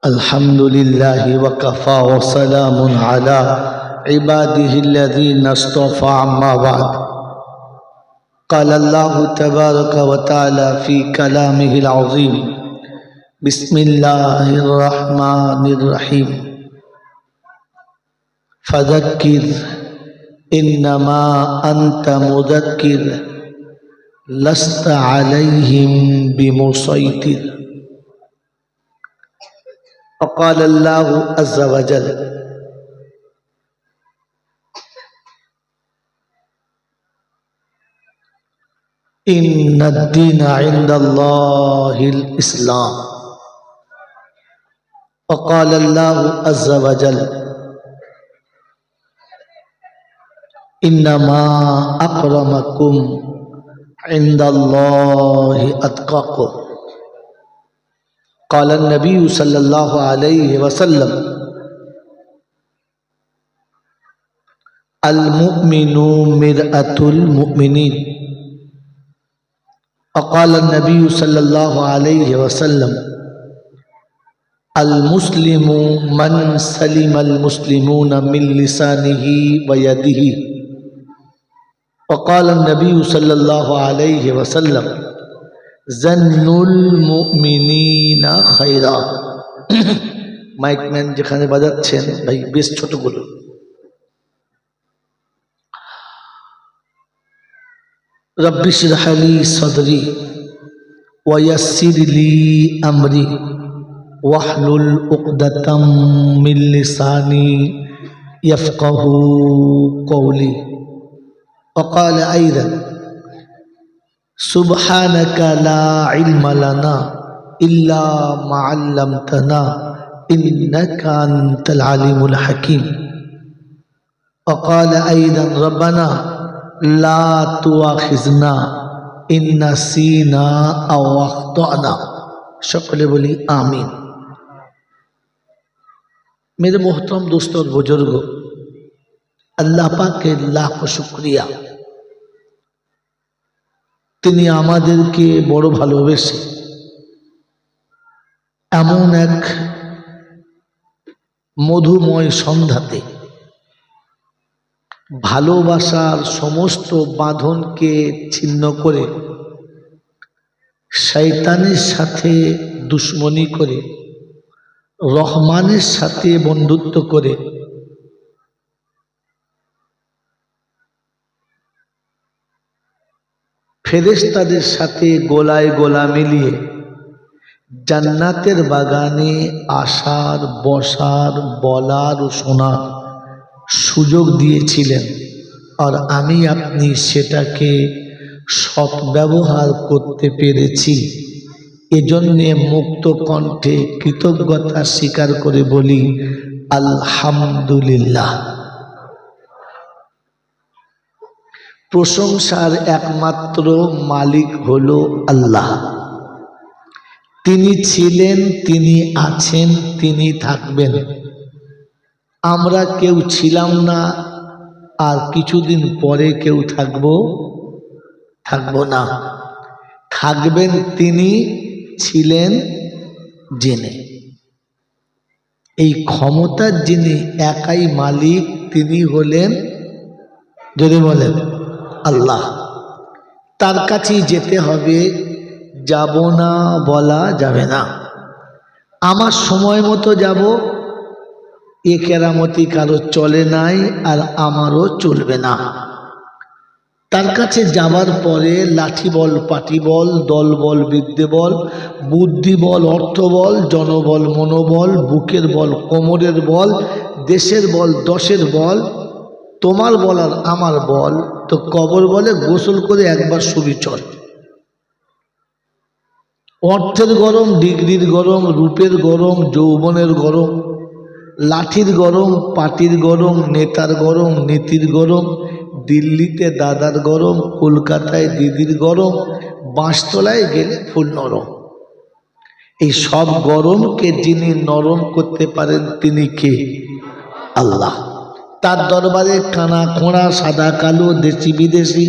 الحمد لله وكفى وسلام على عباده الذين اصطفى أما بعد قال الله تبارك وتعالى في كلامه العظيم بسم الله الرحمن الرحيم فذكر إنما أنت مذكر لست عليهم بمسيطر وقال الله عز وجل إن الدين عند الله الإسلام وقال الله عز وجل إنما أكرمكم عند الله أتقاكم قال النبي صلى الله عليه وسلم المؤمن مرآة المؤمنين وقال النبي صلى الله عليه وسلم المسلم من سلم المسلمون من لسانه ويده وقال النبي صلى الله عليه وسلم জন্নুল মুমিনিনা খায়রা। Mic man যেখানে বাজাচ্ছেন ভাই বেশ ছোটগুলো। রব্বি ইশরাহ লি সাদরি ওয়া ইয়াসসির লি আমরি ওয়াহলুল উকদাতাম মিন লিসানি ইয়াফকাহু কওলি। وقال أيضا سبحانك لا علم لنا إلا ما علمتنا إنك أنت العليم الحكيم وقال أيضا ربنا لا تؤاخذنا إن نسينا أو أخطأنا সকলে বলি আমিন। मेरे मोहतरम दोस्तों और बुजुर्गों, अल्लाह पाक के लाखों शुक्रिया, তিনি আমাদেরকে বড় ভালোবেসে এমন এক মধুময় সন্ধ্যাতে ভালোবাসার সমস্ত বাঁধনকে ছিন্ন করে শয়তানের সাথে দুশ্মনী করে রহমানের সাথে বন্ধুত্ব করে ফেরেশতাদের সাথে গোলায় গোলা মিলিয়ে জান্নাতের বাগানে আসার, বসার, বলার ও শোনার সুযোগ দিয়েছিলেন, আর আমি আপনি সেটাকে সদ্ব্যবহার করতে পেরেছি। এজন্যে মুক্ত কণ্ঠে কৃতজ্ঞতা স্বীকার করে বলি আলহামদুলিল্লাহ। প্রশংসার একমাত্র মালিক হলো আল্লাহ। তিনি ছিলেন, তিনি আছেন, তিনি থাকবেন। আমরা কেউ ছিলাম না, আর কিছুদিন পরে কেউ থাকবো না। থাকবেন তিনি, ছিলেন জেনে। এই ক্ষমতার যিনি একাই মালিক, তিনি হলেন, যদি বলেন আল্লাহ। তার কাছেই যেতে হবে, যাব না বলা যাবে না। আমার সময় মতো যাব, এ কেরামতি কারো চলে নাই, আর আমারও চলবে না। তার কাছে যাবার পরে লাঠি বল, পাটি বল, দল বল, বিদ্যে বল, বুদ্ধি বল, অর্থ বল, জনবল, মনোবল, বুকের বল, কোমরের বল, দেশের বল, দশের বল, তোমার বল আর আমার বল, তো কবর বলে গোসল করে একবার শুবি চল। অর্থের গরম, ডিগ্রির গরম, রূপের গরম, যৌবনের গরম, লাঠির গরম, পাটির গরম, নেতার গরম, নীতির গরম, দিল্লিতে দাদার গরম, কলকাতায় দিদির গরম, বাঁশতলায় গেলে ফুল নরম। এই সব গরমকে যিনি নরম করতে পারেন তিনি কে? আল্লাহ। তার দরবারে কানা খোঁড়া সাদা কালো দেশি বিদেশি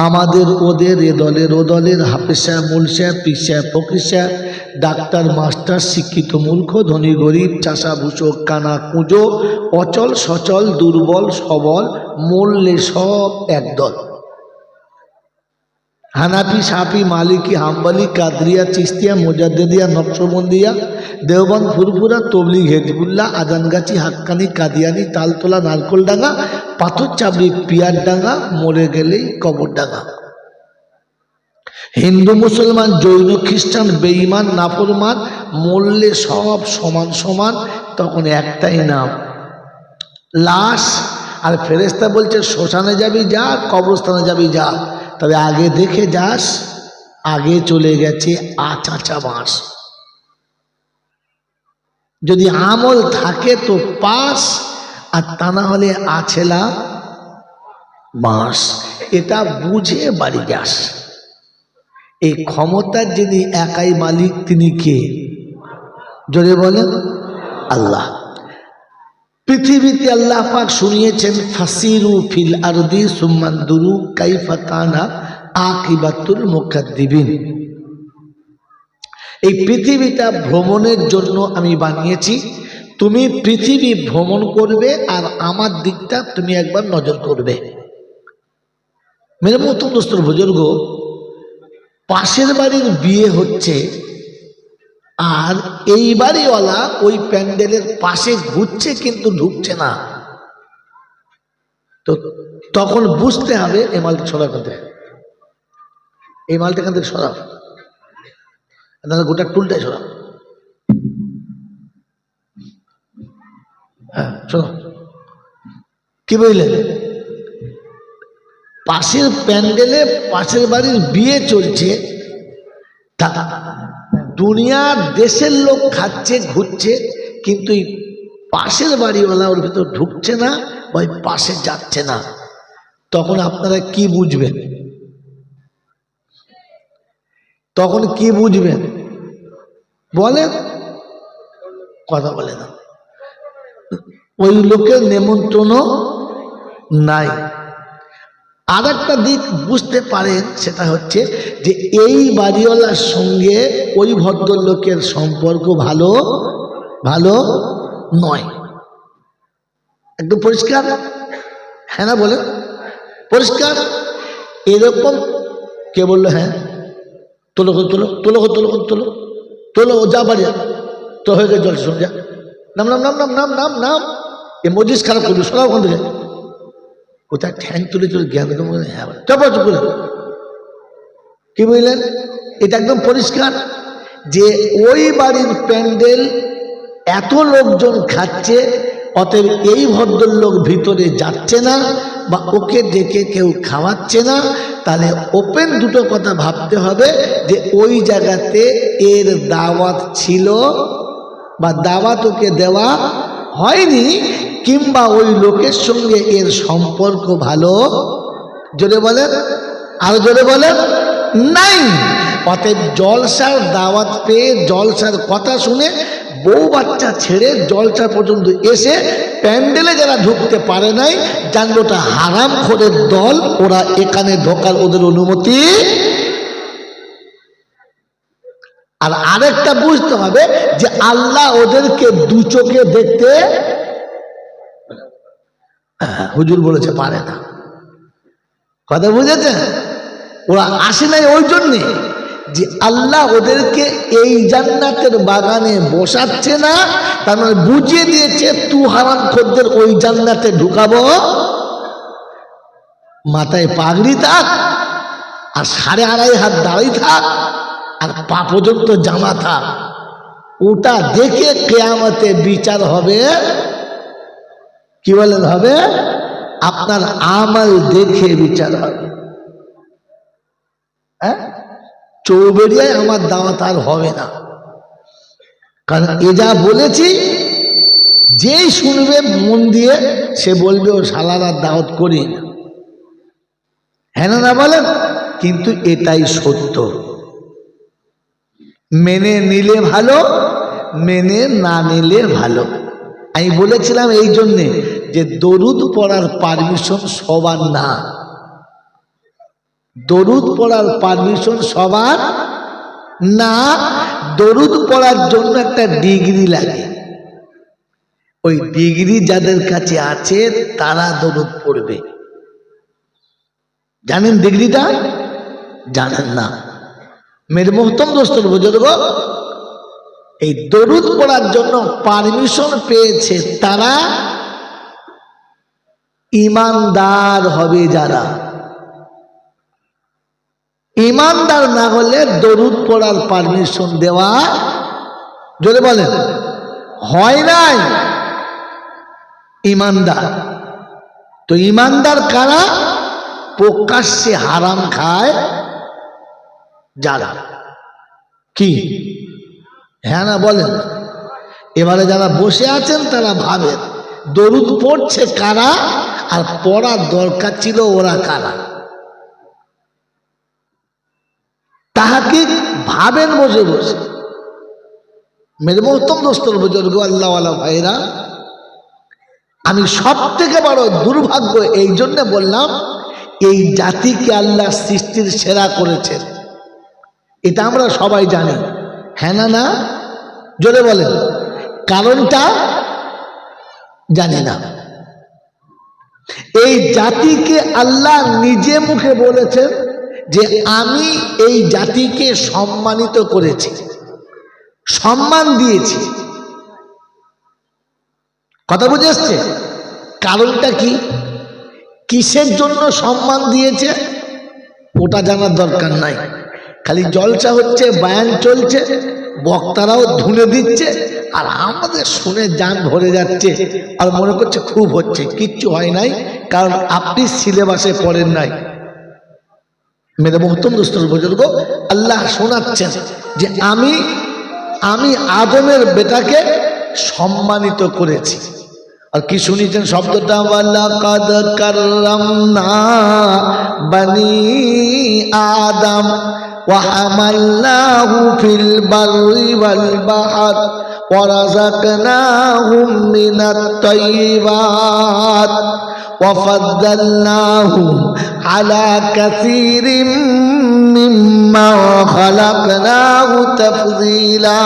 আমাদের ওদের এ দলের ও দলের হাফেসা মুলসা পিসা ফকিসা ডাক্তার মাস্টার শিক্ষিত মূর্খ ধনী গরিব চাষা ভূষক কানা কুঁজো অচল সচল দুর্বল সবল মূল্যে সব একদল। হানাফি সাফি মালিকি হাম্বলি কাদরিয়া চিস্তিয়া মোজাদ্দেদিয়া নকশবন্দিয়া দেওবন্দ ফুরফুরা তবলিগ হেজবুল্লাহ আজানগাছি হাক্কানি কাদিয়ানি তালতলা নারকোলডাঙ্গা পাথর চাবড়ি পিয়ারডাঙ্গা মরে গেলেই কবরডাঙ্গা। হিন্দু মুসলমান জৈন খ্রিস্টান বেঈমান নাফরমান মরলে সব সমান সমান, তখন একটাই নাম লাশ। আর ফেরেশতা বলছে শ্মশানে যাবি যা, কবরস্থানে যাবি যা, তবে আগে দেখে যাস আগে চলে গেছে আচাচা বাঁশ। যদি আমল থাকে তো পাস, আর তা না হলে আছেলা বাঁশ। এটা বুঝে বাড়ি যাস। এই ক্ষমতার যিনি একাই মালিক তিনি কে? জোরে বলেন আল্লাহ। পৃথিবীতে আল্লাহ পাক শুনিয়েছেন ফাসিরু ফিল আরদি সুম্মানদুরু কাইফা কানা আকিবাতুল মুকাদ্দিবিন। এই পৃথিবীটা ভ্রমণের জন্য আমি বানিয়েছি। তুমি পৃথিবী ভ্রমণ করবে আর আমার দিকটা তুমি একবার নজর করবে। মেরে মতো দোস্তর বুজুর্গ, পাশের বাড়ির বিয়ে হচ্ছে আর এই বাড়িওয়ালা ওই প্যান্ডেলের পাশে ঘুরছে কিন্তু ঢুকছে না, তো তখন বুঝতে হবে এই মালটা সরা করতে, এই মালটা এখান থেকে সরাও, গোটা টুলটাই সরাও। হ্যাঁ শোনো কি বললেন? পাশের প্যান্ডেলে পাশের বাড়ির বিয়ে চলছে, দুনিয়ার দেশের লোক খাচ্ছে ঘুরছে, কিন্তু এই পাশের বাড়িওয়ালা ওর ভিতর ঢুকছে না, ওই পাশে যাচ্ছে না। তখন আপনারা কি বুঝবেন? তখন কি বুঝবেন বলেন? কথা বলে না। ওই লোকের নেমন্ত্রণ নাই। আর একটা দিক বুঝতে পারেন, সেটা হচ্ছে যে এই বাড়িওয়ালার সঙ্গে ওই ভদ্রলোকের সম্পর্ক ভালো ভালো নয়। একদম পরিষ্কার, হ্যাঁ না বলেন? পরিষ্কার। এরকম কে বললো? হ্যাঁ তোলো তোলো তোলো তোলো তোলো তোলো, যা বাড়ি তো হয়ে গেছে, জল শুনে যা, নাম নাম নাম নাম নাম নাম নাম। এ মজিস খারাপ করবি, সরাও ওখান থেকে। কোথায় ঠ্যাং তুলে তুলে জ্ঞান হ্যাঁ চুপ করে। কি বুঝলেন? এটা একদম পরিষ্কার যে ওই বাড়ির প্যান্ডেল এত লোকজন খাচ্ছে, অতএব এই ভদ্রলোক ভিতরে যাচ্ছে না বা ওকে ডেকে কেউ খাওয়াচ্ছে না। তাহলে ওপেন দুটো কথা ভাবতে হবে যে ওই জায়গাতে এর দাওয়াত ছিল বা দাওয়াত ওকে দেওয়া হয়নি, কিংবা ওই লোকের সঙ্গে এর সম্পর্ক ভালো, জোরে বলেন, আরো জোরে বলেন, নাই। অতএব জলসার দাওয়াত পেয়ে জলসার কথা শুনে বউ বাচ্চা ছেড়ে জলসা পর্যন্ত এসে প্যান্ডেলে যারা ঢুকতে পারে নাই, জানলো ওটা হারাম খোরের দল, ওরা এখানে ঢোকার ওদের অনুমতি। আর আরেকটা বুঝতে হবে যে আল্লাহ ওদেরকে দু চোখে দেখতে, হুজুর বলেছে পারে না। কথা বুঝেছেন? ওরা আসে নাই ওই জন্যে যে আল্লাহ ওদেরকে এই জান্নাতের বাগানে বসাচ্ছে না, তার মানে বুঝিয়ে দিয়েছে তু হারাম খোরদের ওই জান্নাতে ঢুকাবো। মাথায় পাগড়ি থাক আর 2.5 হাত দাঁড়াই থাক আর পা পর্যন্ত জামা থাক, ওটা দেখে কিয়ামতে বিচার হবে। কি বলেন হবে? আপনার আমল দেখে বিচার হবে। হ্যাঁ, চৌবেড়িয়ায় আমার দাওয়াত আর হবে না, কারণ এ যা বলেছি যেই শুনবে মন দিয়ে সে বলবে ও শালার আর দাওয়াত করি না। হ্যাঁ না বলেন? কিন্তু এটাই সত্য। মেনে নিলে ভালো, মেনে না নিলে ভালো। আমি বলেছিলাম এই জন্যে যে দরুদ পড়ার পারমিশন সবার না, দরুদ পড়ার পারমিশন সবার না। দরুদ পড়ার জন্য একটা ডিগ্রি লাগে, ওই ডিগ্রি যাদের কাছে আছে তারা দরুদ পড়বে। জানেন ডিগ্রিটা? জানেন না? মেরে মোহতম দোস্তর বুজুর্গ, এই দরুদ পড়ার জন্য পারমিশন পেয়েছে তারা ইমানদার হবে। যারা ইমানদার না হলে দরুদ পড়ার পারমিশন দেওয়া, যদি বলেন, হয় নাই। ইমানদার তো ইমানদার কারা? প্রকাশ্যে হারাম খায় যারা। কি হ্যাঁ না বলেন? এবারে যারা বসে আছেন তারা ভাবেন দরুদ পড়ছে কারা, আর পড়ার দরকার ছিল ওরা কারা। তাহাকে ভাবেন বসে বসে। মেরে মোহতম দোস্তর বুজুর্গ, আল্লাহওয়ালা ভাইরা, আমি সব থেকে বড় দুর্ভাগ্য এই জন্য বললাম, এই জাতিকে আল্লাহ সৃষ্টির সেরা করেছেন, এটা আমরা সবাই জানি। হ্যাঁ না? না জোরে বলেন। কারণটা জানি না। এই জাতিকে আল্লাহ নিজে মুখে বলেছেন যে আমি এই জাতিকে সম্মানিত করেছি, সম্মান দিয়েছি। কথা বুঝে আসছে? কারণটা কি, কিসের জন্য সম্মান দিয়েছে ওটা জানার দরকার নাই। খালি জলসা হচ্ছে, বায়ান চলছে, বক্তারাও ধুনে দিচ্ছে, আর আমাদের শুনে জান ভরে যাচ্ছে, আর মনে করছে খুব হচ্ছে। কিচ্ছু হয় নাই, কারণ আপনি সিলেবাসে পড়েন নাই। মেরে মোহতম দোস্তর বুজুর্গ, আল্লাহ শোনাচ্ছেন যে আমি আদমের বেটাকে সম্মানিত করেছি। আর কি শুনেছেন শব্দটা? ওয়ালাকাদ কাররামনা বানি আদম ওয়া হামালনাহু ফিল বাররি ওয়াল বাহর ওয়া রাযাকনাহুম মিনাত তাইয়্যিবাত ওয়া ফাদ্দালনাহুম আলা কাসীরিম মিম্মা খালাকনাহু তাফযীলা।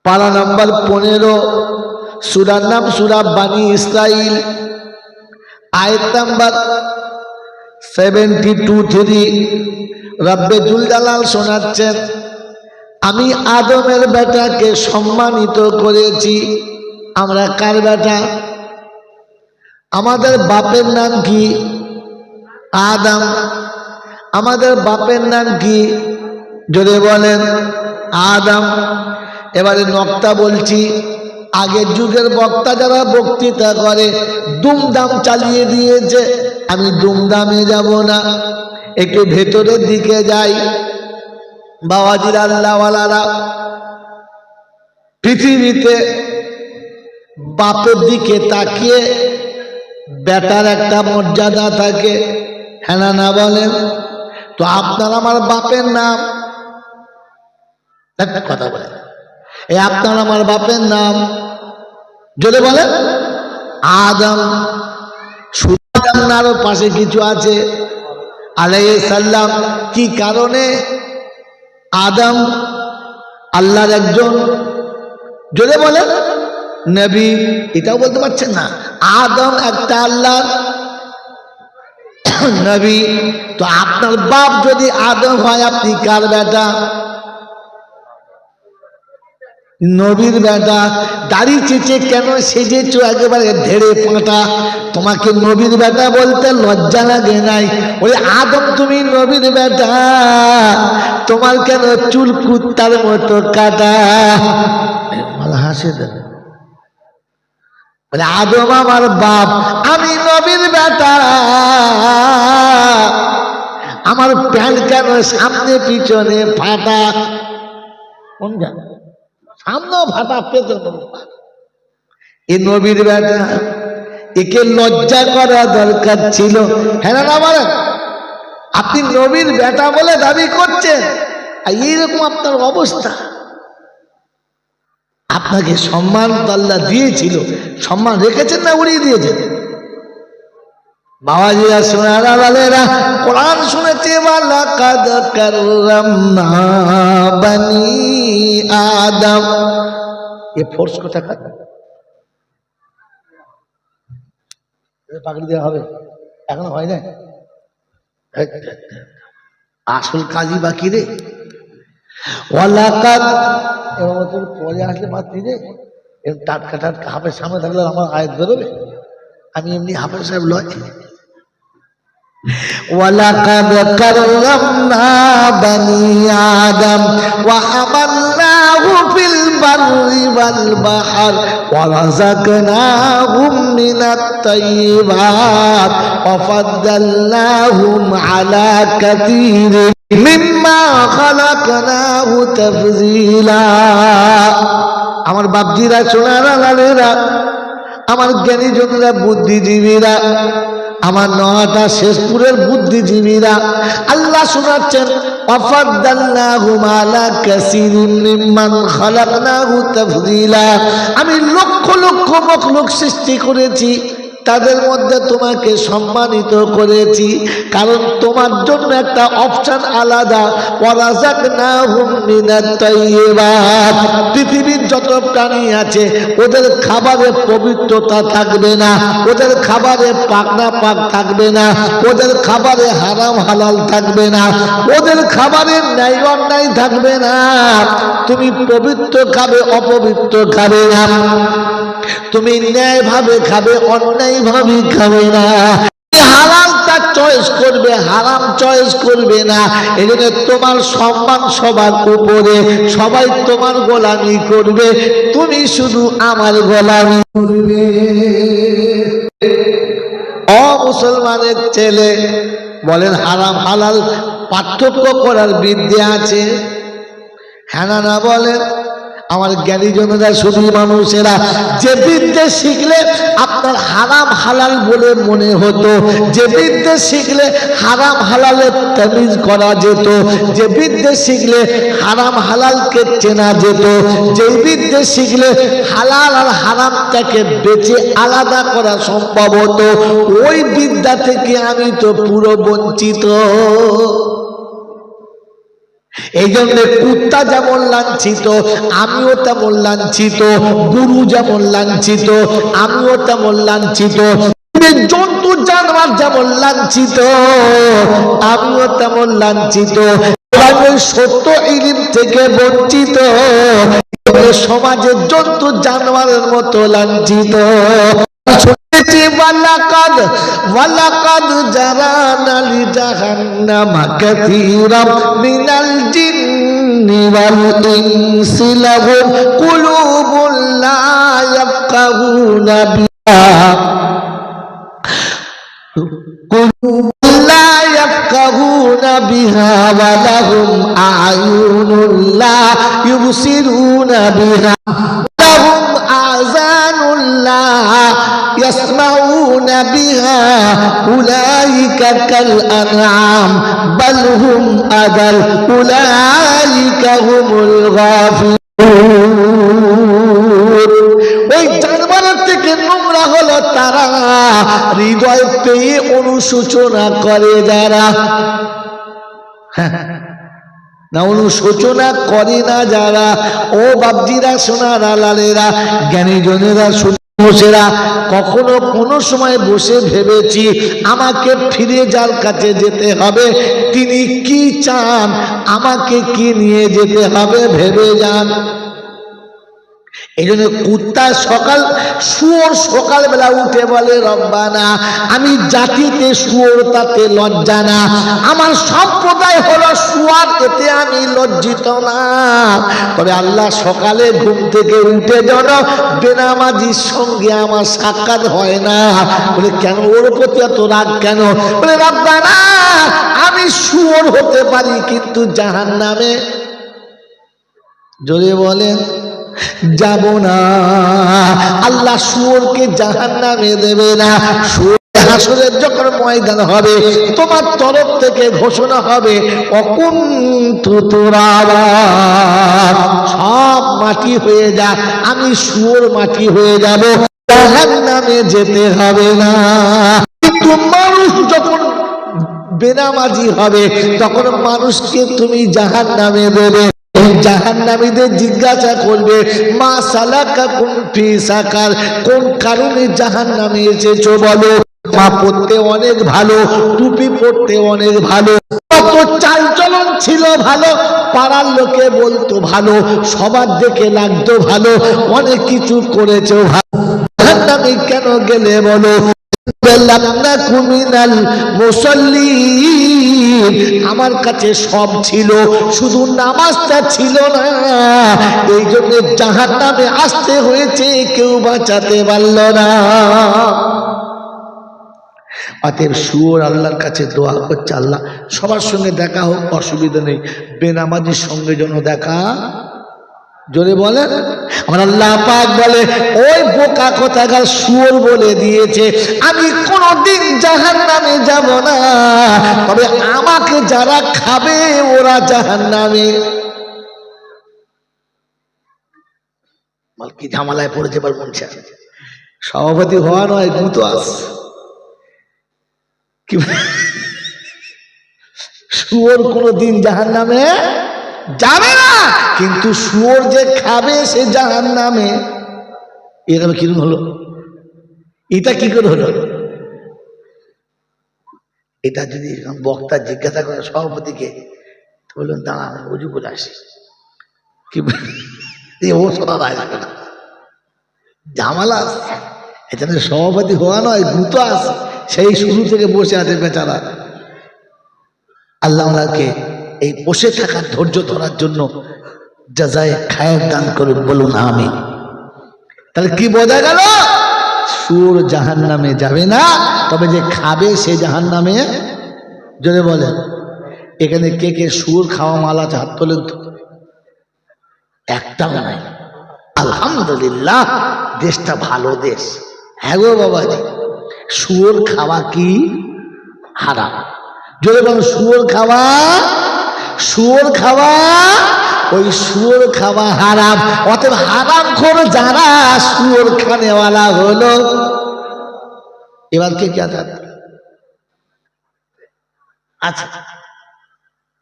পারা নাম্বার 15, সূরার নাম সূরা বানি ইসরাইল, আয়াত নাম্বার 72-3। রব্বে জুল জালাল শোনাচ্ছেন, আমি আদমের বেটাকে সম্মানিত করেছি। আমরা কার বেটা? আমাদের বাপের নাম কি? আদম। আমাদের বাপের নাম কি? জোরে বলেন, আদম। এবারে নকতা বলছি, আগের যুগের বক্তা যারা বক্তৃতা করে দুমদাম চালিয়ে দিয়েছে, আমি দুমদামে যাব না, একটু ভেতরের দিকে যাই। বাবাজির আল্লাহওয়ালারা, পৃথিবীতে বাপের দিকে তাকিয়ে বেটার একটা মর্যাদা থাকে, হ্যাঁ না বলেন? তো আপনার আমার বাপের নাম, কথা বলে, এই আপনার আমার বাপের নাম যদি বলেন আদম। শুধু আদম না, আরো পাশে কিছু আছে আলাইহিস সালাম। কি কারণে? আদম আল্লাহর একজন, যদি বলেন নবী, এটাও বলতে পারছেন না। আদম একটা আল্লাহর নবী। তো আপনার বাপ যদি আদম হয়, আপনি কার বেটা? নবীর বেটা। দাড়ি চেঁচে কেন সেজেছো একেবারে ধেড়ে পাঁটা? তোমাকে নবীর বেটা বলতে লজ্জা লাগে নাই? ওই আদম তুমি নবীর বেটা, তোমার কেন চুল কুত্তার মতো কাটা? হাসে দেন। বলে আদম আমার বাপ, আমি নবীর বেটা, আমার প্যান্ট কেন সামনে পিছনে ফাটা? কোন জায়গা? সামনেও ফাটা, পেছনে। এ নবীর বেটা, একে লজ্জা করা দরকার ছিল, হ্যাঁ না বলেন? আপনি নবীর বেটা বলে দাবি করছেন, আর এইরকম আপনার অবস্থা। আপনাকে সম্মান তো আল্লাহ দিয়েছিল, সম্মান রেখেছেন না উড়িয়ে দিয়েছেন? বাবাজিরা সোনারা বালেরা কোরআন শুনেছে, ওয়ালাকাদ কাররামনা বানি আদম। এ ফোর্স কথা কথা পাকড়ি দেওয়া হবে, এখনো হয় না। আসল কাজই বাকি রে। ওয়ালাকাদ এবার তোর পরে আসলে মাত্রি রে, এরকম টাটকা টাটকা হাফের সামনে থাকলে আমার আয়াত বেরোবে। আমি এমনি হাফেজ সাহেব লয়। ওয়ালাকাদ কাররামনা বানি আদম ওয়া হামালনাহু ফিল বাররি ওয়াল বাহর ওয়া রাযাকনাহুম মিনাত তাইয়্যিবাত ওয়া ফাদ্দালনাহুম আলা কাসীরিন মিম্মা খালাকনাহু তাফযীলা। আমার বাপজিরা, সোনারা লালেরা, আমার জ্ঞানী জনেরা, বুদ্ধিজীবীরা, আমার নয়টা শেষপুরের বুদ্ধিজীবীরা, আল্লাহ শোনাচ্ছেন ওয়াফাদ্দালনাহুম আলা কাসীরিন মিম্মান খালাকনাহু তাফযীলা। আমি লক্ষ লক্ষ মখলুক সৃষ্টি করেছি, তাদের মধ্যে তোমাকে সম্মানিত করেছি, কারণ তোমার জন্য একটা অপশন আলাদা। ওয়ারাযাকনাহুম মিনাত তাইয়্যিবাত। পৃথিবীর যত প্রাণী আছে ওদের খাবারে পবিত্রতা থাকবে না, ওদের খাবারে পাক না পাক থাকবে না, ওদের খাবারে হারাম হালাল থাকবে না, ওদের খাবারে ন্যায় অন্যায় থাকবে না। তুমি পবিত্র খাবে, অপবিত্র খাবে না, তুমি ন্যায় ভাবে খাবে, অন্যায় ভাবে খাবে না, হালালটা চয়েস করবে, হারাম চয়েস করবে না। এই জন্য তোমার সম্মান সবার উপরে, সবাই তোমার গোলামি করবে, তুমি শুধু আমার গোলামি করবে। ও মুসলমানের ছেলে, বলেন হারাম হালাল পার্থক্য করার বিদ্যা আছে? হ্যাঁ না বলেন? আমার জ্ঞানী জনেরা, শুধু মানুষেরা, যে বিদ্যে শিখলে আপনার হারাম হালাল বলে মনে হতো, যে বিদ্যে শিখলে হারাম হালালের তামিজ করা যেত, যে বিদ্যে শিখলে হারাম হালালকে চেনা যেত, যে বিদ্যে শিখলে হালাল আর হারামটাকে বেঁচে আলাদা করা সম্ভব হতো, ওই বিদ্যা থেকে আমি তো পুরো বঞ্চিত। এই জন্য কুত্তা যেমন লাঞ্ছিত, আমিও তেমন লাঞ্ছিত, গুরু যেমন লাঞ্ছিত, আমিও তেমন লাঞ্ছিত, জন্তু জানোয়ার যেমন লাঞ্ছিত, আমিও তেমন লাঞ্ছিত। সত্য ইলম থেকে বঞ্চিত, সমাজের জন্তু জানোয়ারের মতো লাঞ্ছিত। ওয়ালাকাদ জারানা লিজাহান্নামা কাসীরাম মিনাল জিন্নি ওয়াল ইনসি লাহুম কুলুবুন লা ইয়াফকাহুনা বিহা ওয়া লাহুম আ'য়ুনুন লা ইউবসিরুনা বিহা লাহুম আযানুন লা يسمعون بها أولئك كالأنعام بل هم أضل أولئك هم الغافلون। ওই জানোয়ারের থেকে নোংরা হলো তারা, হৃদয় পেয়ে অনুশোচনা করে যারা, না অনুশোচনা করে না যারা। ও বাপজিরা, সোনারা লালেরা, জ্ঞানী জনেরা, বসেরা, কখনো কোনো সময় বসে ভেবেছি আমাকে ফিরে যার কাছে যেতে হবে, তিনি কি চান, আমাকে কি নিয়ে যেতে হবে ভেবে যান। এই জন্য কুত্তা শুয়োর সকালবেলা উঠে বলে রব্বানা, আমি জাতিতে শুয়োর তাতে লজ্জা না, আমার সম্প্রদায় হলো শুয়োর, এতে আমি লজ্জিত না। তবে আল্লাহ সকালে ঘুম থেকে উঠে যেন বেনামাজির সঙ্গে আমার সাক্ষাৎ হয় না। বলে কেন, ওর প্রতি এত রাগ কেন? বলে রব্বানা, আমি শুয়োর হতে পারি কিন্তু জাহান্নামে জোরে বলেন যাব না। আল্লাহ শুয়োরকে জাহান্নামে দেবে না, শুয়োর হাসরের যখন ময়দান হবে তোমার তরফ থেকে ঘোষণা হবে অকুন্তু তুরাবা, সব মাটি হয়ে যা, আমি শুয়োর মাটি হয়ে যাব, জাহান্নামে যেতে হবে না। কিন্তু মানুষ যখন বেনামাজি হবে তখন মানুষকে তুমি জাহান্নামে দেবে। জাহান্নামীদের জিজ্ঞাসা করবে মা সালাকাকুম ফি সাকার, কোন কারণে জাহান্নামে এসেছো বলো। মা পড়তে অনেক ভালো, টুপি পড়তে অনেক ভালো, কত চালচলন ছিল ভালো, পাড়ার লোকে বলতো ভালো, সবার দেখে লাগতো ভালো, অনেক কিছু করেছো ভালো, জাহান্নামে কেন গেলে বলো। আমার কাছে সব ছিল, শুধু নামাজটা ছিল না, এই জন্য জাহান্নামে আসতে হয়েছে, কেউ বাঁচাতে পারল না। অতএব শুয়োর আল্লাহর কাছে দোয়া করছে, আল্লাহ সবার সঙ্গে দেখা হোক, অসুবিধা নেই, বেনামাজির সঙ্গে যেন দেখা। জোরে বলেন। আমার আল্লাহ পাক বলে ওই বোকা কোথাকার শুয়োর বলে দিয়েছে আমি কোনোদিন জাহান্নামে যাব না, তবে আমাকে যারা খাবে ওরা জাহান্নামে। কি ঝামেলায় পড়েছে বল মনসা, সভাপতি হওয়া নয় গুতো আস। কি শুয়োর কোনোদিন জাহান্নামে যাবে না, কিন্তু শুয়োর যে খাবে সে জাহান্নামে। এরকম কিরকম হলো, এটা কি করে হলো? এটা যদি বক্তা জিজ্ঞাসা করে সভাপতিকে, বললেন দাঁড়া উজু করে আসি, কি ও শোনা আসবে না, ঝামেলা আসছে। এটা সভাপতি হওয়া নয় গুতো আস, সেই শুরু থেকে বসে আছে বেচারা। আল্লাহ ওনাকে এই বসে থাকার ধৈর্য ধরার জন্য জাযায়ে খায়ের দান করুন, বলুন আমিন। তাহলে কি বোঝা গেল? শুয়োর জাহান্নামে যাবে না, তবে যে খাবে সে জাহান্নামে। জোরে বলেন। এখানে কে কে শুয়োর খাওয়া মাল আছে হাত তোলেন তো। একটাও নাই, আলহামদুলিল্লাহ, দেশটা ভালো দেশ। হ্যাঁ গো বাবাজি, শুয়োর খাওয়া কি হারাম? জোরে বলেন। শুয়োর খাওয়া, শুয়োর খাওয়া, ওই শুয়োর খাওয়া হারাম। অতএব হারাম খোর যারা শুয়োর খানেওয়ালা হলো। এবার কে কে আছে? আচ্ছা,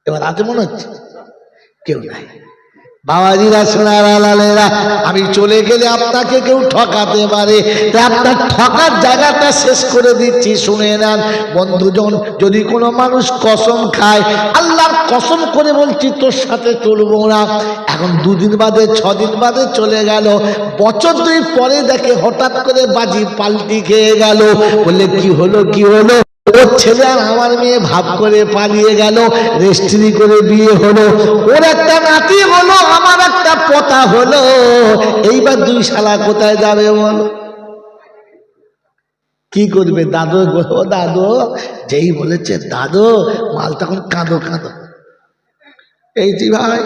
এবার আছে মনে হচ্ছে কেউ নাই। বাবাজিরা সোনারা, আমি চলে গেলে আপনাকে কেউ ঠকাতে পারে, আপনার ঠকার জায়গাটা শেষ করে দিচ্ছি, শুনে নেন বন্ধুজন। যদি কোনো মানুষ কসম খায়, আল্লাহর কসম করে বলছি তোর সাথে চলবো না, এখন 2 দিন বাদে 6 দিন বাদে চলে গেল, বছর 2 পরে দেখে হঠাৎ করে বাজি পাল্টি খেয়ে গেল, বললে কি হলো কি হলো? ওর ছেলে আর আমার মেয়ে ভাব করে পালিয়ে গেল, রেজিস্ট্রি করে বিয়ে হলো, ওর একটা নাতি হলো, আমার একটা পোতা হলো, এইবার 2 শালা কোথায় যাবে বলো? কি করবে? দাদু, ও দাদু, যেই বলেছে দাদু মাল তখন কাঁদো কাঁদো, এই জি ভাই।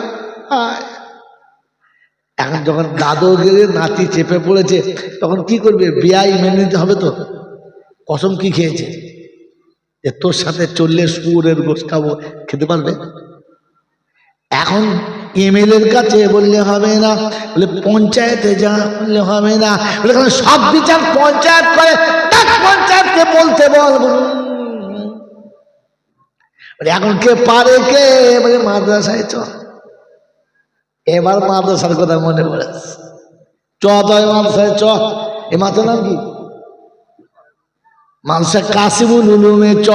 এখন যখন দাদু গেলে নাতি চেপে পড়েছে, তখন কি করবে? বিয়াই মেনে নিতে হবে তো। কসম কি খেয়েছে যে তোর সাথে চললে শুয়োরের গোশ খাবো, খেতে পারবে? এখন এমএলএর কাছে বললে হবে না, বলে পঞ্চায়েতে যা, বললে হবে না, বলে সব বিচার পঞ্চায়েত করে, পঞ্চায়েতকে বলতে বল। এখন কে পারে? কে বলে মাদ্রাসায় চ। এবার মাদ্রাসার কথা মনে পড়ে, চ তয় মাদ্রাসায় চ। এ মাত্র নাম কি? মাদ্রাসা কাসিমুল উলুমে চ।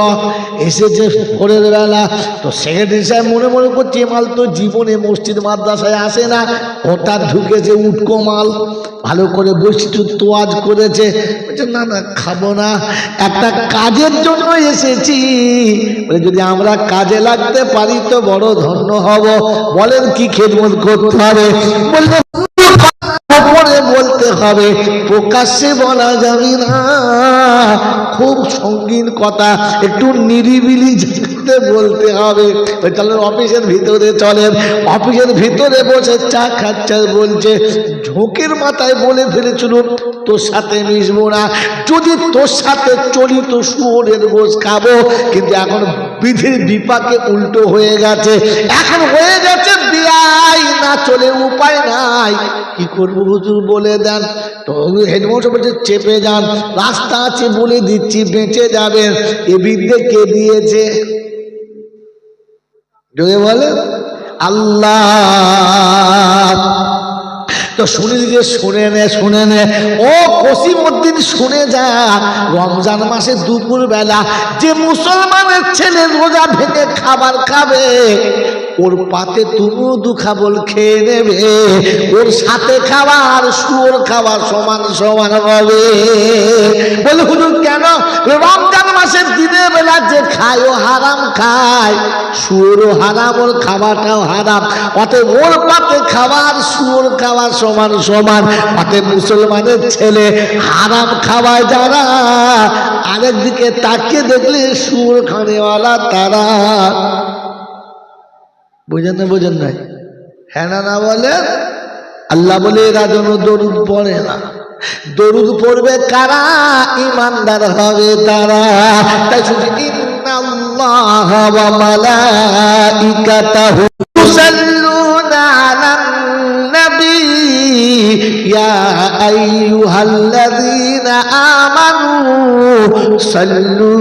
এসেছে ভোরের বেলা, তো সেক্রেটারি সাহেব মনে মনে করছে মাল তো জীবনে মসজিদ মাদ্রাসায় আসে না, হঠাৎ ঢুকেছে উটকো মাল, ভালো করে বৈশিষ্ট্য তোয়াজ করেছে। না না খাবো না, একটা কাজের জন্য এসেছি, বলে যদি আমরা কাজে লাগতে পারি তো বড় ধন্য হব। বলেন কি খেদমত করতে হবে? বললে বলতে হবে। হবে, প্রকাশ্যে বলা যাবে না। খুব সঙ্গীন কথা, একটু নিরিবিলি জায়গাতে বলতে হবে। চলেন অফিসের ভিতরে, চলেন অফিসের ভিতরে বসে চা খাচ্ছে, বলছে ঝোঁকের মাথায় বলে ফেলেছিল তোর সাথে মিশবো না, যদি তোর সাথে চলি তো শুয়োরের গোশ খাবো। কিন্তু এখন বিধির বিপাকে উল্টো হয়ে গেছে, এখন হয়ে গেছে বিয়াই, না চলে উপায় নাই। কি করবো হুজুর বলে দেন। তো হেডমাস্টার বলছে চেপে যান, রাস্তা আছে বলে দিচ্ছি, বেঁচে যাবেন। এ বিদ্যে কে দিয়েছে? যদি বলে আল্লাহ। তো শুনি যে শুনে নে ও কসিমউদ্দিন, শুনে যা, রমজান মাসে দুপুর বেলা যে মুসলমানের ছেলে রোজা ভেঙে খাবার খাবে, ওর পাতে তুমিও দু খাবল খেয়ে নেবে, ওর সাথে খাওয়া আর শুয়োর খাওয়া সমান সমান হবে। বলে হুজুর কেন? রমজান মাসের দিনের বেলা যে খায় ও হারাম খায়, শুয়োরও হারাম, ওর খাওয়াটাও হারাম। অতএব ওর পাতে খাওয়া আর শুয়োর খাওয়া সমান সমান। অতএব মুসলমানের ছেলে হারাম খাওয়ায় যারা, আরেকদিকে তাকিয়ে দেখলে শুয়োর খানেওয়ালা তারা। বোঝেন নাই? হ্যাঁ না বলে? আল্লাহ বলে এরা যেন দরুদ পড়ে না। দরুদ পড়বে কারা? ইমানদার হবে তারা। তাই শুধু ইন্নাল্লাহ ওয়া মালাইকাতাহু ইউসাল্লুনা আলান নবী ইয়া আইয়ুহাল্লাযীনা আমানু সাল্লু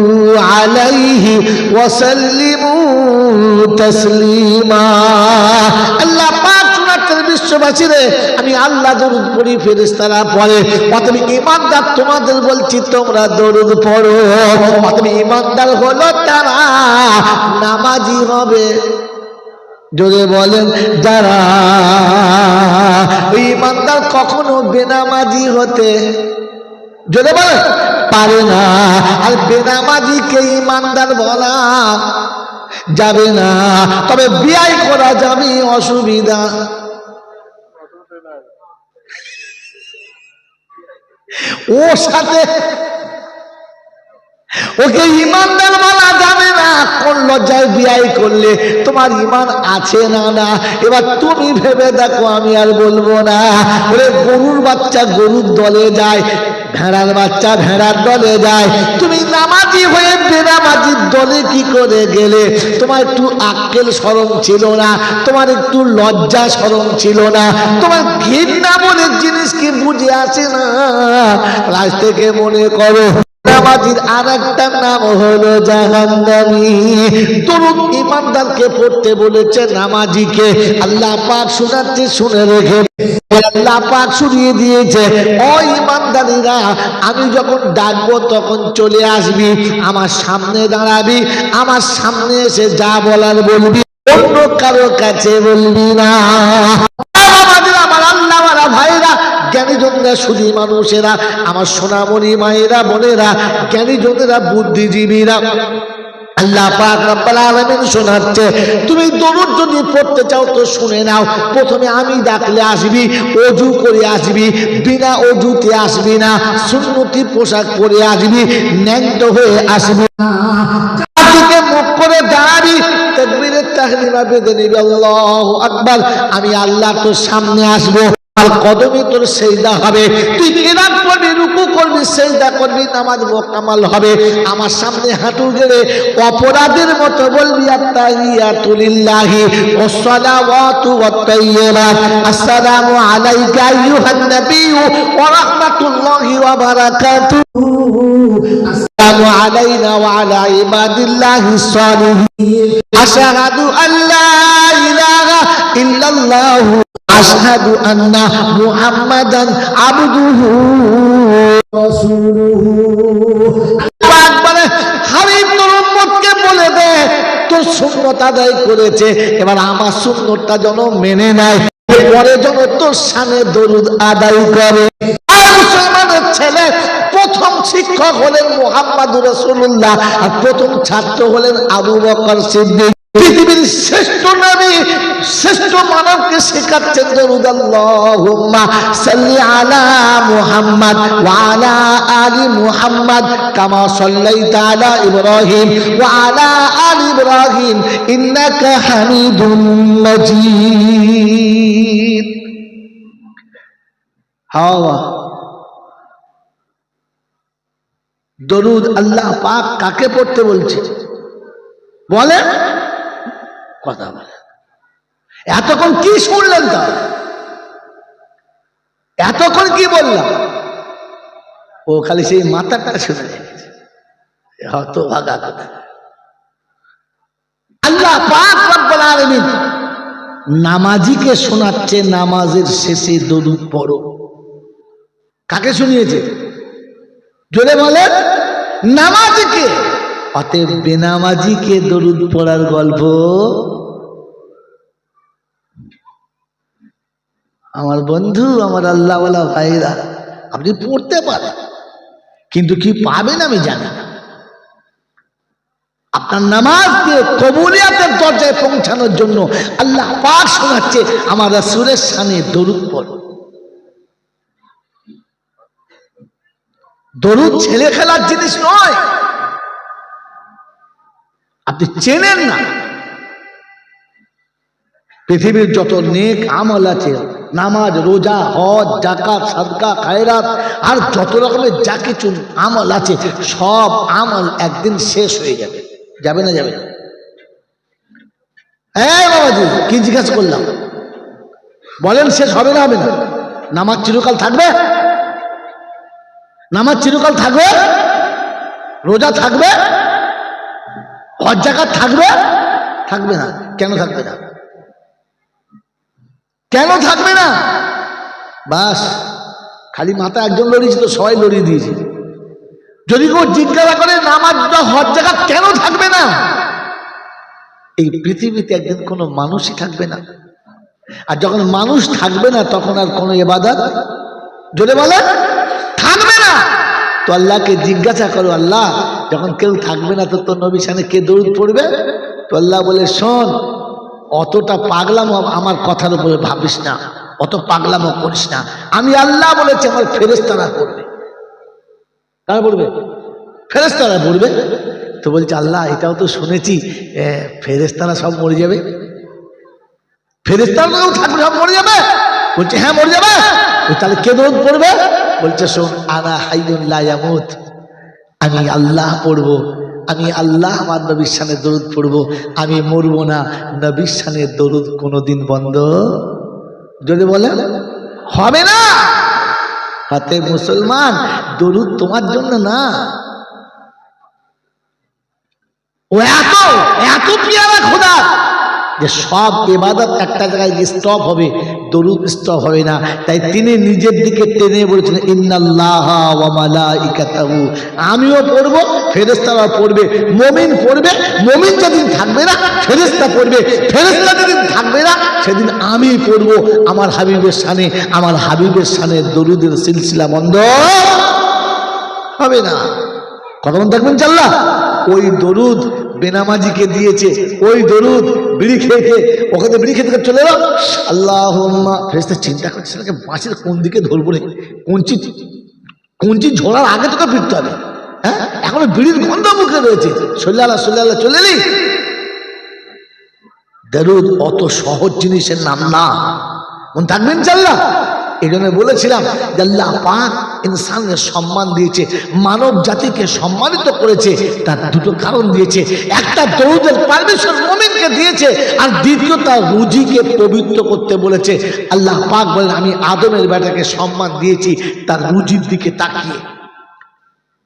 আলাইহি ওয়া সাল্লিমু তাসলিমা। আল্লাহ পাক সুন্নাতের বিশ্ববাসীরে আমি আল্লাহ দরুদ পড়ি, ফেরেশতারা পড়ে। অতএব ঈমানদার তোমাদের বলছি তোমরা দরুদ পড়ো। অতএব ঈমানদার হলো তারা নামাজি হবে। যদি বলেন যারা, ঈমানদার কখনো বেনামাজি হতে যদি বলেন পারে না। আর বেনামাজিকে ঈমানদার বলা যাবে না, তবে বিয়ে করা যাবে, অসুবিধা। ওর সাথে ওকে ইমানদার বলা যাবে না। কোন লজ্জায় বিয়ে করলে? তোমার ইমান আছে না না? এবার তুমি ভেবে দেখো, আমি আর বলবো না। বলে গরুর বাচ্চা গরুর দলে যায়, ভেড়ার বাচ্চা ভেড়ার দলে যায়, তুমি নামাজি হয়ে বেনামাজির দলে কি করে গেলে? তোমার একটু আক্কেল শরম ছিল না? তোমার একটু লজ্জা শরম ছিল না? তোমার ঘৃণা বলে জিনিস কি বুঝে আসে না? আজ থেকে মনে করো নামাজির আর একটা নাম হলো জাহান্নামী। দরুদ ঈমানদারকে পড়তে বলেছে, নামাজিকে আল্লাহ পাক শোনাচ্ছে, শুনে রেখে আল্লাহ পাক শুনিয়ে দিয়েছে, ও ঈমানদারীরা, আমি যখন ডাকবো তখন চলে আসবি, আমার সামনে দাঁড়াবি, আমার সামনে এসে যা বলার বলবি, অন্য কারো কাছে বলবি না। আমার আল্লাহ ভাইরা, জ্ঞানীজনেরা, শুধু মানুষেরা, আমার সোনামণি মায়েরা, বোনেরা, জ্ঞানীজনেরা, বুদ্ধিজীবীরা, আল্লাহ পাক রব্বুল আলামিন শোনাচ্ছে, তুমি দরুদ যদি পড়তে চাও তো শুনে নাও। প্রথমে আমি ডাকলে আসবি, ওযু করে আসবি, বিনা ওযুতে আসবি না, সুন্নতি পোশাক পরে আসবি, ন্যাংটো হয়ে আসবি না, মুখ করে দাঁড়াবি, তাকবীরে তাহরিমা বেঁধে নিবি, আল্লাহু আকবার, আমি আল্লাহ তোর সামনে আসবো, কদমে তোর সেজদা হবে, তুই কিরাত করবি, রুকু করবি, সেজদা করবি, নামাজ মুকাম্মাল হবে। আমার সামনে হাঁটু গেড়ে অপরাধের মতো বলবি, আত্তাহিয়াতু লিল্লাহি ওয়াস সালাওয়াতু ওয়াত তাইয়্যিবাত, আসসালামু আলাইকা আইয়ুহান নাবিয়্যু ওয়া রাহমাতুল্লাহি ওয়া বারাকাতুহু, আসসালামু আলাইনা ওয়া আলা ইবাদিল্লাহিস সালিহিন, আশহাদু আল্লা ইলাহা ইল্লাল্লাহু আশহাদু আন্না মুহাম্মাদান আবদুহু রাসূলুহু। আল্লাহ বলে, হাবিব তোর উম্মতকে বলে দে, তোর সুন্নাত আদায় করেছে, এবার আমার সুন্নাতটা যেন মেনে নেয়, পরে যেন তোর শানে দরুদ আদায় করে। মুসলমানের ছেলে প্রথম শিক্ষক হলেন মুহাম্মদুর রাসূলুল্লাহ, আর প্রথম ছাত্র হলেন আবু বকর সিদ্দিক। পৃথিবীর শ্রেষ্ঠ নবী শ্রেষ্ঠ মানবকে শেখাচ্ছেন দরুদ আল্লাহুম্মা সাল্লি আলা মুহাম্মাদ ওয়া আলা আলি মুহাম্মাদ কামা সাল্লাইতা আলা ইব্রাহিম ওয়া আলা আলি ইব্রাহিম ইন্নাকা হামিদুম মাজিদ। হাওয়া দরুদ আল্লাহ পাক কাকে পড়তে বলছে বলেন? কথা বলে। এতক্ষণ কি শুনলেন? তা এতক্ষণ কি বললাম? ও খালি সেই মাথাটা শুনে রেখেছে। হতভাগা কথা। আল্লাহ পাক রব্বুল আলামিন নামাজিকে শোনাচ্ছে নামাজের শেষে দরুদ পড়ো। কাকে শুনিয়েছে? জোরে বলেন। নামাজিকে। অতএব বেনামাজিকে দরুদ পড়ার গল্প আমার বন্ধু, আমার আল্লাহওয়ালা ভাইরা, আপনি পড়তে পারেন, কিন্তু কি পাবেন আমি জানি না। আপনার নামাজ দিয়ে কবুলিয়াতের দরজায় পৌঁছানোর জন্য আল্লাহ পাক শোনাচ্ছে আমার রাসূলের শানে দরুদ পড়ো। দরুদ ছেলে খেলার জিনিস নয়, আপনি চেনেন না। পৃথিবীর যত নেক আমল আছে, নামাজ, রোজা, হজ, যাকাত, সাদকা, খায়রাত আর যত রকমের যা কিছু আমল আছে, সব আমল একদিন শেষ হয়ে যাবে। যাবে না? যাবে। এই বাবাজি, কি জিজ্ঞাসা করলাম? বলেন শেষ হবে না হবে না? নামাজ চিরকাল থাকবে? নামাজ চিরকাল থাকবে? রোজা থাকবে? হজ যাকাত থাকবে? থাকবে না। কেন থাকবে না? কেন থাকবে না? বাস খালি মাথা একজন লড়িয়েছে তো সবাই লড়িয়ে দিয়েছে। যদি কেউ জিজ্ঞাসা করে নামাজ হজ যাকাত কেন থাকবে না, এই পৃথিবীতে একদিন কোনো মানুষই থাকবে না। আর যখন মানুষ থাকবে না তখন আর কোনো ইবাদত, জোরে বলে, থাকবে না। তো আল্লাহকে জিজ্ঞাসা করো, আল্লাহ যখন কেউ থাকবে না তো তোর নবী শানে কে দরুদ পড়বে? তো আল্লাহ বলে, শোন, অতটা পাগলামো আমার কথার উপরে ভাবিস না, অত পাগলামো করিস না। আমি আল্লাহ বলেছি আমার ফেরেশতারা পড়বে। কারা পড়বে? ফেরেশতারা পড়বে। তো বলছে আল্লাহ এটাও তো শুনেছি ফেরেশতারা সব মরে যাবে। ফেরেশতারা কেউ থাকবে সব মরে যাবে? বলছে হ্যাঁ মরে যাবে। তাহলে কে দরুদ পড়বে? বলছে শোন, আনা হাইয়ুন লা ইয়ামুত, আমি আল্লাহ পড়বো, আমি আল্লাহ আমার নবীর শানে দরুদ পড়বো, আমি মরবো না। নবীর শানে দরুদ কোনোদিন বন্ধ যদি বলেন হবে না। হাতে মুসলমান, দরুদ তোমার জন্য না, ও এত এত পিয়ারা খোদা যে সব ইবাদত একটা জায়গায় স্টপ হবে, দরুদ স্টপ হবে না। তাই তিনি নিজের দিকে টেনে বলেছেন ইন্নাল্লাহা ওয়া মালাইকাতাহু, আমিও পড়বো, ফেরেশতারাও পড়বে। মুমিন পড়বে, মুমিন যেদিন থাকবে না ফেরেশতা পড়বে, ফেরেশতা যেদিন থাকবে না সেদিন আমি পড়বো। আমার হাবিবের শানে, আমার হাবিবের শানে দরুদের সিলসিলা বন্ধ হবে না। কতক্ষণ থাকবেন চাল্লা? ওই দরুদ বেনামাজিকে দিয়েছে, ওই দরুদ বিড়ি খেয়ে ওখানে বিড়ি খেতে চলে এলো আল্লাহুম্মা। ফেরেশতা চিন্তা করছে মাছের কোন দিকে ধরবো রে, কঞ্চি ঝোলার আগে তোকে ফিরতে হবে। হ্যাঁ, এখনো বিড়ির গন্ধ মুখে রয়েছে। সাল্লাল্লাহু সাল্লাল্লাহু চলে এলি। দরুদ অত সহজ জিনিসের নাম না, মন থাকবেন চাল্লা। এই জন্য বলেছিলাম যে আল্লাহ পাক ইনসানের সম্মান দিয়েছে, মানব জাতিকে সম্মানিত করেছে, তার দুটো কারণ দিয়েছে। একটা দরুদের পারমিশন মুমিনকে দিয়েছে, আর দ্বিতীয়টা রুজিকে পবিত্র করতে বলেছে। আল্লাহ পাক বলেন আমি আদমের বেটাকে সম্মান দিয়েছি তার রুজির দিকে তাকিয়ে।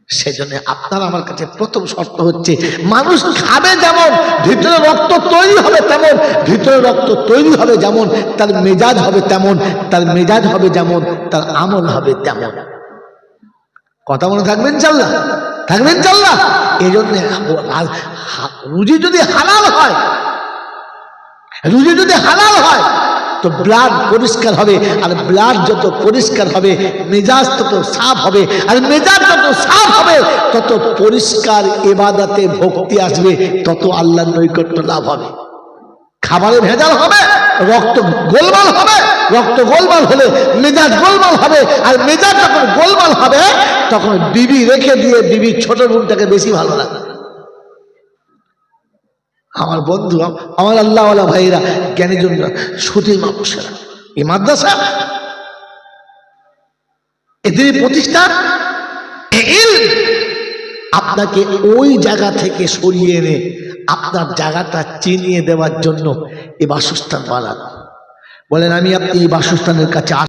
সেজন্য আপনার আমার কাছে প্রথম শর্ত হচ্ছে মানুষ খাবে যেমন ভিতরে রক্ত তৈরি হবে তেমন, ভিতরে রক্ত তৈরি হবে যেমন তার মেজাজ হবে তেমন, তার মেজাজ হবে যেমন তার আমল হবে তেমন। কথা মনে থাকবেন চাল্লা, থাকবেন চাল্লা। এই জন্য রুজি যদি হালাল হয়, রুজি যদি হালাল হয় তো ব্লাড পরিষ্কার হবে, আর ব্লাড যত পরিষ্কার হবে মেজাজ তত সাফ হবে, আর মেজাজ যত সাফ হবে তত পরিষ্কার ইবাদতে ভক্তি আসবে, তত আল্লাহর নৈকট্য লাভ হবে। খাবারে ভেজাল হবে, রক্ত গোলমাল হবে, রক্ত গোলমাল হলে মেজাজ গোলমাল হবে, আর মেজাজ যখন গোলমাল হবে তখন বিবি রেখে দিয়ে বিবির ছোট বোনটাকে বেশি ভালো লাগে। আমার বন্ধু, আমার আল্লাহওয়ালা ভাইরা, জ্ঞানীজনরা, সুধী মানুষেরা, এই মাদ্রাসা এদের প্রতিষ্ঠান আপনাকে ওই জায়গা থেকে সরিয়ে এনে আপনার জায়গাটা চিনিয়ে দেওয়ার জন্য এই বাসস্থান বানানো। বলেন আমি আপনি এই বাসস্থানের কাছে